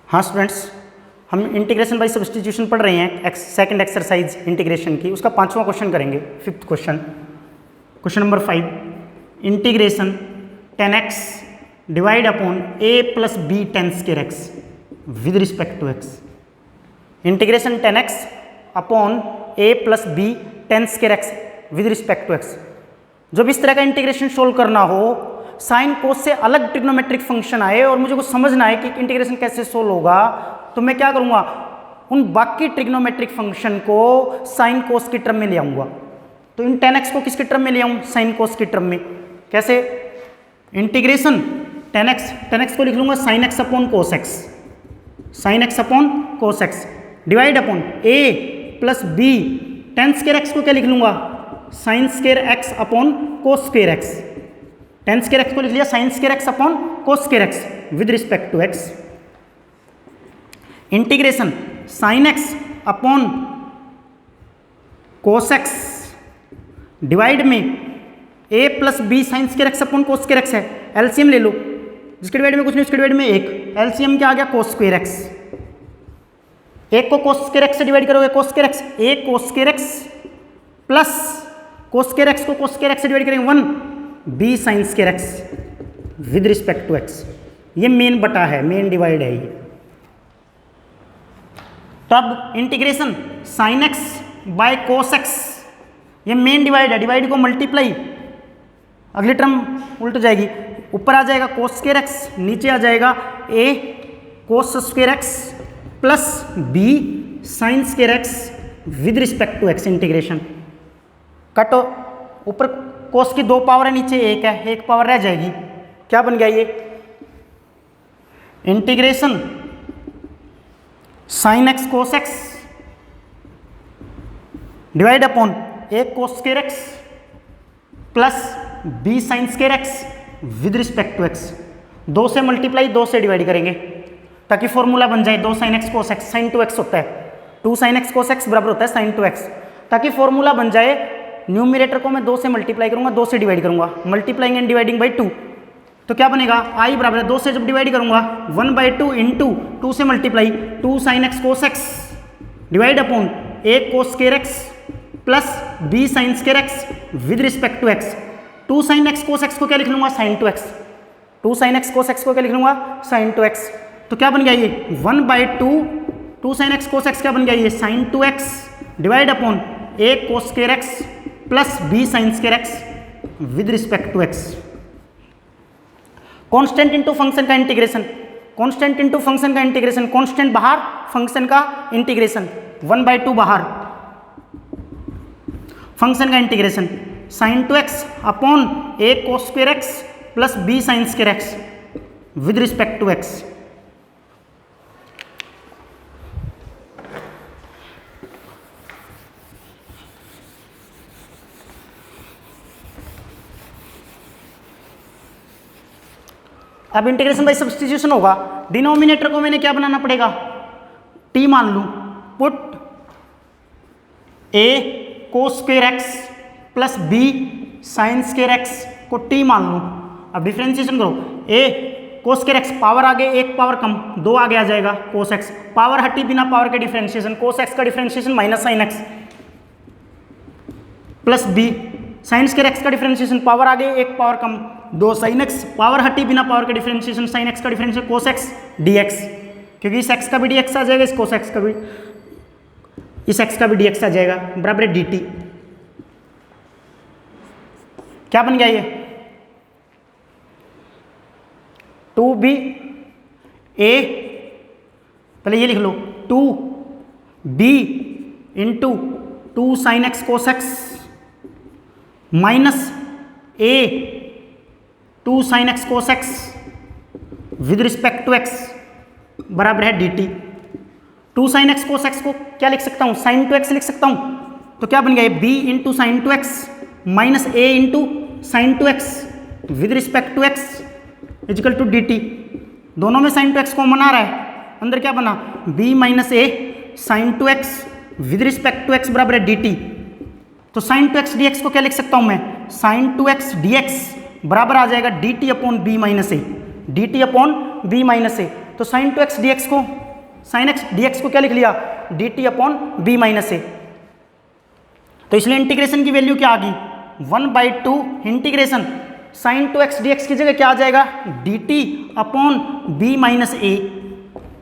हाँ स्टूडेंट्स, हम integration by substitution पढ़ रहे हैं सेकंड एक्सरसाइज इंटीग्रेशन की। उसका 5वां क्वेश्चन करेंगे, 5th question, question number 5। Integration 10x divide upon a plus b 10 square x with respect to x। Integration 10x upon a plus b 10 square x with respect to x। जब इस तरह का integration solve करना हो, sine cos से अलग trigonometric function आए और मुझे कुछ समझना है कि इंटीग्रेशन कैसे सोल्व होगा, तो मैं क्या करूंगा, उन बाकी ट्रिग्नोमेट्रिक फंक्शन को साइन कोस की टर्म में ले आऊंगा। तो इन 10x को किसके टर्म में ले आऊं, साइन कोस की टर्म में। कैसे? इंटीग्रेशन 10x को लिख लूंगा sine X upon cos x, sine X upon cos x divide upon a plus b 10 square x को क्या लिख लूंगा, sine square x upon cos square x। 10 square x को लिख लिया sine square x upon cos square x with respect to x। Integration sine x upon cos x divide में a plus b sine square x upon cos square x है। LCM ले लो, जिसके divide में कुछ नहीं उसके डिवाइड में एक, एलसीएम क्या आ गया, कोस स्क्वायर x। एक को कोस स्क्वायर x से डिवाइड करोगे कोस स्क्वायर x, एक cos square x plus cos square x को कोस स्क्वायर x से डिवाइड करेंगे 1 b sine square x with respect to x। ये मेन बटा है, मेन डिवाइड है ये। तब integration sine x by cos x, ये मेन डिवाइड है, डिवाइड को मल्टीप्लाई, अगली टर्म उल्ट जाएगी, ऊपर आ जाएगा कोस स्क्वायर x, नीचे आ जाएगा a cos square x plus b sine square x with respect to x। Integration कटो, ऊपर कोस की 2 पावर है, नीचे 1 है, 1 पावर रह जाएगी। क्या बन गया ये, integration sine x cos x divide upon a cos square x plus b sine square x with respect to x। 2 से मल्टीप्लाई 2 से डिवाइड करेंगे ताकि फॉर्मूला बन जाए 2 sine x cos x, sine 2x होता है, 2 साइन एक्स कोस एक्स बराबर होता है साइन 2x। ताकि फॉर्मूला बन जाए, न्यूमिरेटर को मैं 2 से मल्टीप्लाई करूंगा, 2 से डिवाइड करूंगा, मल्टीप्लाइंग एंड डिवाइडिंग बाई 2, तो क्या बनेगा, i बराबर है 2 से जब डिवाइड करूंगा 1/2 इंटू 2 से multiply 2 sine x cos x divide upon a cos square x plus b sine square x with respect to x। 2 sine x cos x को क्या लिख लूंगा, sine 2x, 2 sine x cos x को क्या लिख लूंगा, sine 2x। तो क्या बन गया ये 1/2, 2 साइन एक्स कोस एक्स क्या बन गया ये sine 2x divide upon a cos square x plus b sine square x with respect to x। Constant into function का इंटीग्रेशन, कांस्टेंट इनटू फंक्शन का इंटीग्रेशन, कांस्टेंट बाहर फंक्शन का integration, 1/2 बाहर function का integration, sine 2x upon a cos square x plus b sine square x with respect to x। अब integration by substitution होगा, denominator को मैंने क्या बनाना पड़ेगा, t मान लूं, put a cos square x plus b sine square x को t मान लूं। अब डिफरेंशिएशन करो, a cos square x power आगे 1 पावर कम 2 आगे आ जाएगा कोस एक्स, पावर हटी बिना पावर के डिफरेंशिएशन, कोस एक्स का differentiation minus sine x plus b sine square x का डिफरेंशिएशन, पावर आगे 1 पावर कम 2 साइन एक्स, पावर हटी बिना पावर के डिफरेंशिएशन, साइन एक्स का डिफरेंशिएशन कोस एक्स dx, क्योंकि इस एक्स का भी dx आ जाएगा, इस कोस एक्स का भी, इस एक्स का भी dx आ जाएगा, बराबर है dt। क्या बन गया ये 2b a, पहले ये लिख लो 2b into 2 sine x cos x minus a 2 sine x cos x with respect to x बराबर है dt। 2 sine x cos x को क्या लिख सकता हूँ, साइन 2x लिख सकता हूँ, तो क्या बन गया b into sine 2x minus a into sine 2x with respect to x equal to dt। दोनों में साइन 2x कॉमन आ रहा है, अंदर क्या बना b minus a sine 2x with respect to x बराबर है dt। तो साइन 2x dx को क्या लिख सकता हूँ मैं, साइन 2x dx बराबर आ जाएगा dt upon b minus A, dt upon b minus A. तो sine two X D X को, साइन एक्स डी एक्स को क्या लिख लिया, D T upon B minus A. तो इसलिए इंटीग्रेशन की वैल्यू क्या आ गई, 1/2 integration sine two X D X की जगह क्या आ जाएगा, D T upon B minus A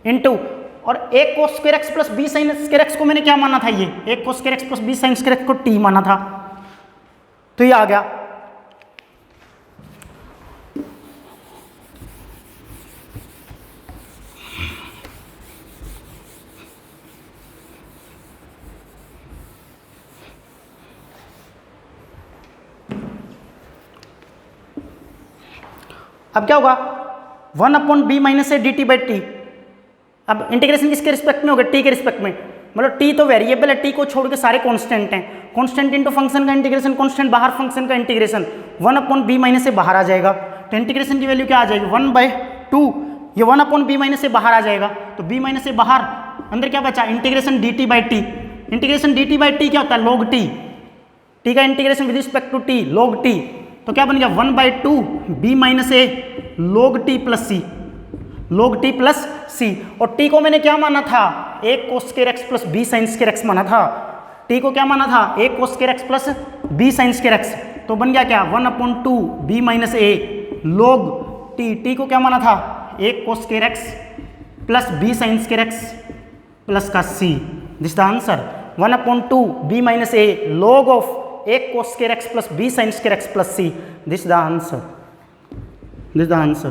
into, और एक cos square x plus B sine square x को मैंने क्या माना था, ये एक cos square x plus B sine square x को टी माना था, तो ये आ गया। अब क्या होगा, 1/b minus A D t by T. अब इंटीग्रेशन किसके रिस्पेक्ट में होगा, टी के रिस्पेक्ट में, मतलब टी तो वेरिएबल है, टी को छोड़ के सारे कांस्टेंट हैं, कांस्टेंट इनटू फंक्शन का इंटीग्रेशन, कांस्टेंट बाहर फंक्शन का इंटीग्रेशन, 1/b माइनस ए बाहर आ जाएगा, तो इंटीग्रेशन की वैल्यू क्या आ जाएगी, 1/2, ये 1/b माइनस ए बाहर आ जाएगा, तो b माइनस ए बाहर, अंदर क्या बचा, इंटीग्रेशन d t by t. Integration d t by t क्या होता है, लॉग टी, टी का integration with respect to t, log t, तो क्या बन गया 1/2 b माइनस ए log t plus c, log t plus c. और t को मैंने क्या माना था, एक cos square x plus B sine square x माना था, t को क्या माना था, एक cos square x plus B sine square X, तो बन गया क्या 1/2 b माइनस ए log t, t को क्या माना था, एक cos square x plus B sine square x plus का c, this the answer, 1/2 b minus A log of एक cos square x plus B sine square x plus c, this the answer, this the answer.